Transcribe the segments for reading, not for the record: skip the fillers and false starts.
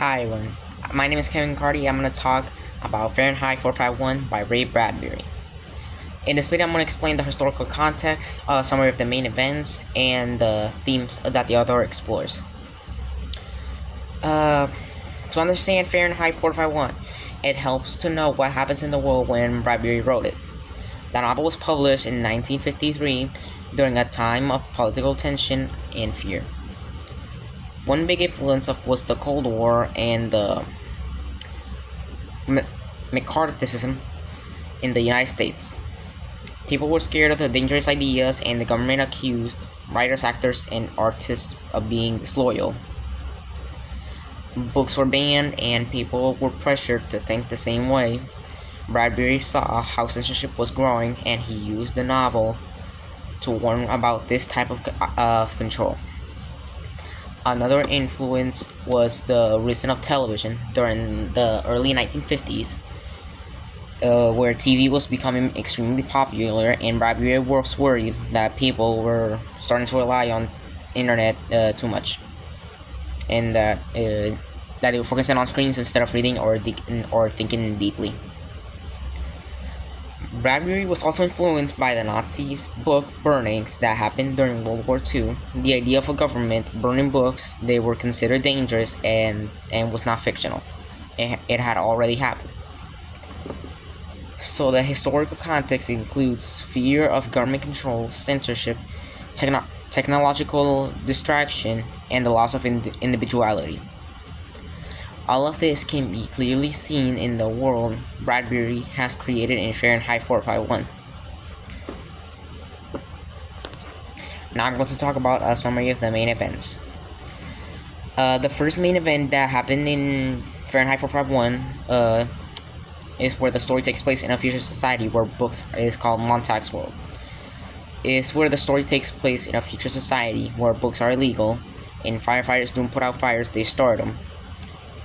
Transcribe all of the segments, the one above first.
Hi everyone, my name is Kevin Carty. I'm going to talk about Fahrenheit 451 by Ray Bradbury. In this video, I'm going to explain the historical context, summary of the main events, and the themes that the author explores. To understand Fahrenheit 451, it helps to know what happens in the world when Bradbury wrote it. The novel was published in 1953 during a time of political tension and fear. One big influence was the Cold War and the McCarthyism in the United States. People were scared of the dangerous ideas, and the government accused writers, actors, and artists of being disloyal. Books were banned, and people were pressured to think the same way. Bradbury saw how censorship was growing, and he used the novel to warn about this type of control. Another influence was the rise of television during the early 1950s, where TV was becoming extremely popular, and Bradbury was worried that people were starting to rely on internet too much, and that they were focusing on screens instead of reading or thinking deeply. Bradbury was also influenced by the Nazis' book burnings that happened during World War II. The idea of a government burning books they were considered dangerous and was not fictional. It had already happened. So the historical context includes fear of government control, censorship, technological distraction, and the loss of individuality. All of this can be clearly seen in the world Bradbury has created in Fahrenheit 451. Now I'm going to talk about a summary of the main events. The first main event that happened in Fahrenheit 451 is where the story takes place in a future society where books is called Montag's World. It's where the story takes place in a future society where books are illegal, and firefighters don't put out fires, they start them.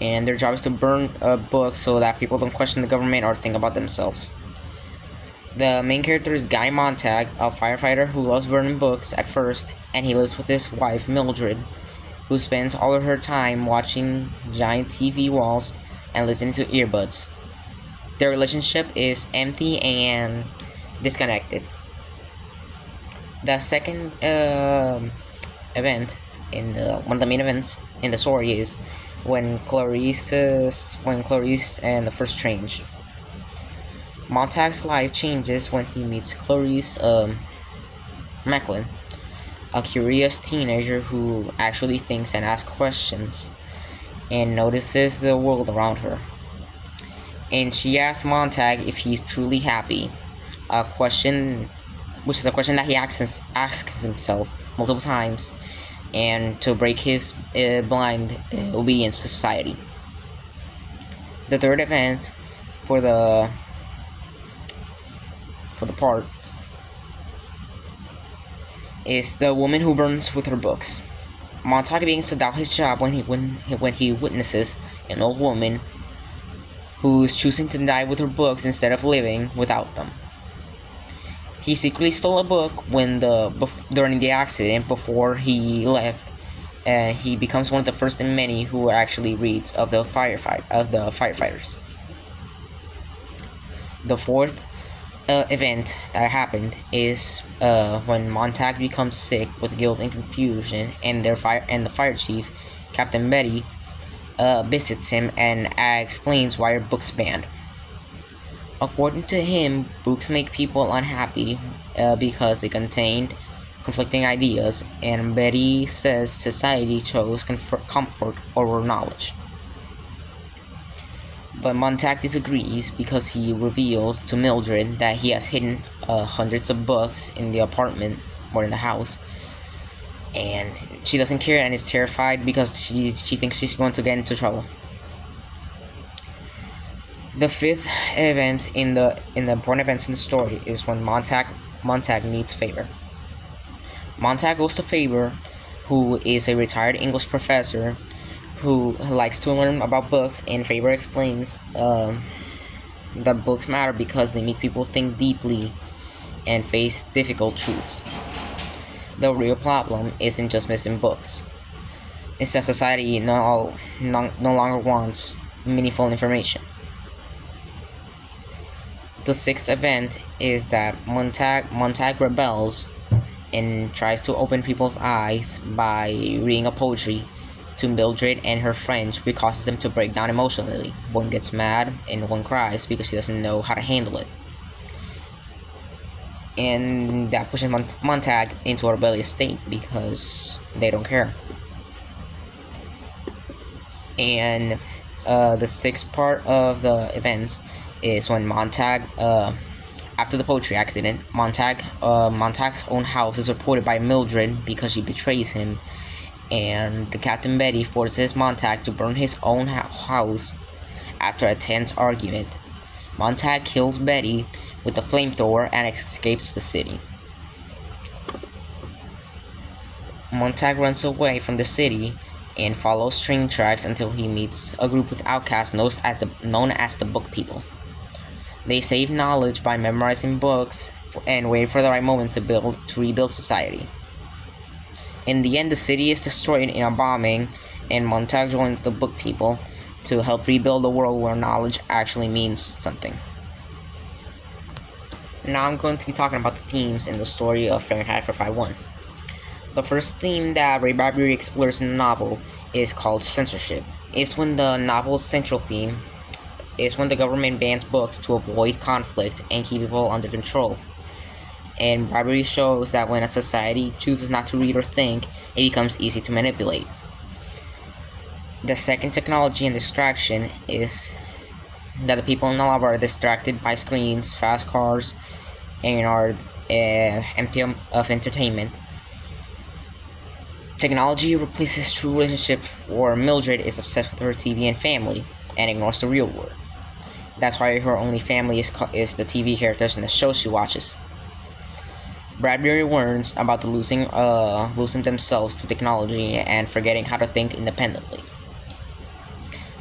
And their job is to burn a book so that people don't question the government or think about themselves. The main character is Guy Montag, a firefighter who loves burning books at first, and he lives with his wife Mildred, who spends all of her time watching giant TV walls and listening to earbuds. Their relationship is empty and disconnected. The second event one of the main events in the story is when Clarice and the first change. Montag's life changes when he meets Clarice Macklin, a curious teenager who actually thinks and asks questions and notices the world around her. And she asks Montag if he's truly happy, which is a question that he asks himself multiple times, and to break his blind obedience to society. The third event for the part is the woman who burns with her books. Montag begins to doubt his job when he witnesses an old woman who is choosing to die with her books instead of living without them. He secretly stole a book during the accident before he left. He becomes one of the first and many who actually reads of the firefighters. The fourth event that happened is when Montag becomes sick with guilt and confusion, and the fire chief, Captain Betty, visits him and explains why her book's banned. According to him, books make people unhappy because they contain conflicting ideas, and Betty says society chose comfort over knowledge. But Montag disagrees because he reveals to Mildred that he has hidden hundreds of books in the apartment or in the house, and she doesn't care and is terrified because she thinks she's going to get into trouble. The fifth event in the important events in the story is when Montag meets Faber. Montag goes to Faber, who is a retired English professor who likes to learn about books, and Faber explains that books matter because they make people think deeply and face difficult truths. The real problem isn't just missing books. is that society no longer wants meaningful information. The sixth event is that Montag rebels and tries to open people's eyes by reading a poetry to Mildred and her friends, which causes them to break down emotionally. One gets mad and one cries because she doesn't know how to handle it. And that pushes Montag into a rebellious state because they don't care. And the sixth part of the events is when Montag, after the poetry accident, Montag's own house is reported by Mildred because she betrays him, and Captain Betty forces Montag to burn his own house after a tense argument. Montag kills Betty with a flamethrower and escapes the city. Montag runs away from the city and follows train tracks until he meets a group of outcasts known as the Book People. They save knowledge by memorizing books and wait for the right moment to rebuild society. In the end, the city is destroyed in a bombing, and Montag joins the Book People to help rebuild a world where knowledge actually means something. Now I'm going to be talking about the themes in the story of Fahrenheit 451. The first theme that Ray Bradbury explores in the novel is called censorship. It's when the novel's central theme is when the government bans books to avoid conflict and keep people under control. And Bradbury shows that when a society chooses not to read or think, it becomes easy to manipulate. The second technology and distraction is that the people in the novel are distracted by screens, fast cars, and are empty of entertainment. Technology replaces true relationships, or Mildred is obsessed with her TV and family and ignores the real world. That's why her only family is the TV characters in the show she watches. Bradbury learns about the losing themselves to technology and forgetting how to think independently.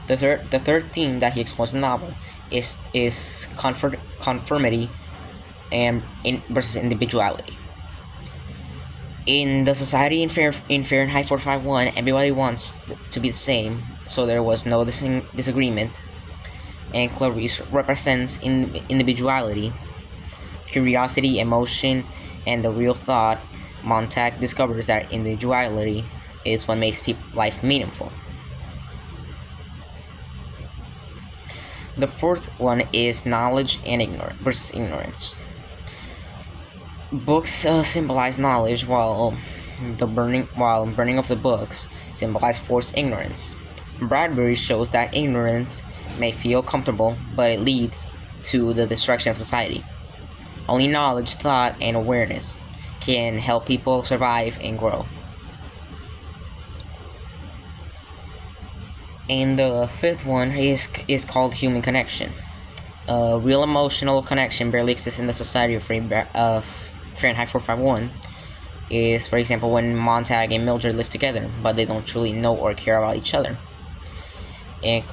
The third theme that he explores in the novel is conformity versus individuality. In the society in Fahrenheit 451, everybody wants to be the same, so there was no disagreement. And Clarice represents individuality, curiosity, emotion, and the real thought. Montag discovers that individuality is what makes life meaningful. The fourth one is knowledge and versus ignorance. Books symbolize knowledge, while burning of the books symbolize forced ignorance. Bradbury shows that ignorance may feel comfortable, but it leads to the destruction of society. Only knowledge, thought, and awareness can help people survive and grow. And the fifth one is called human connection. A real emotional connection barely exists in the society of Fahrenheit 451. Is, for example, when Montag and Mildred live together, but they don't truly know or care about each other. And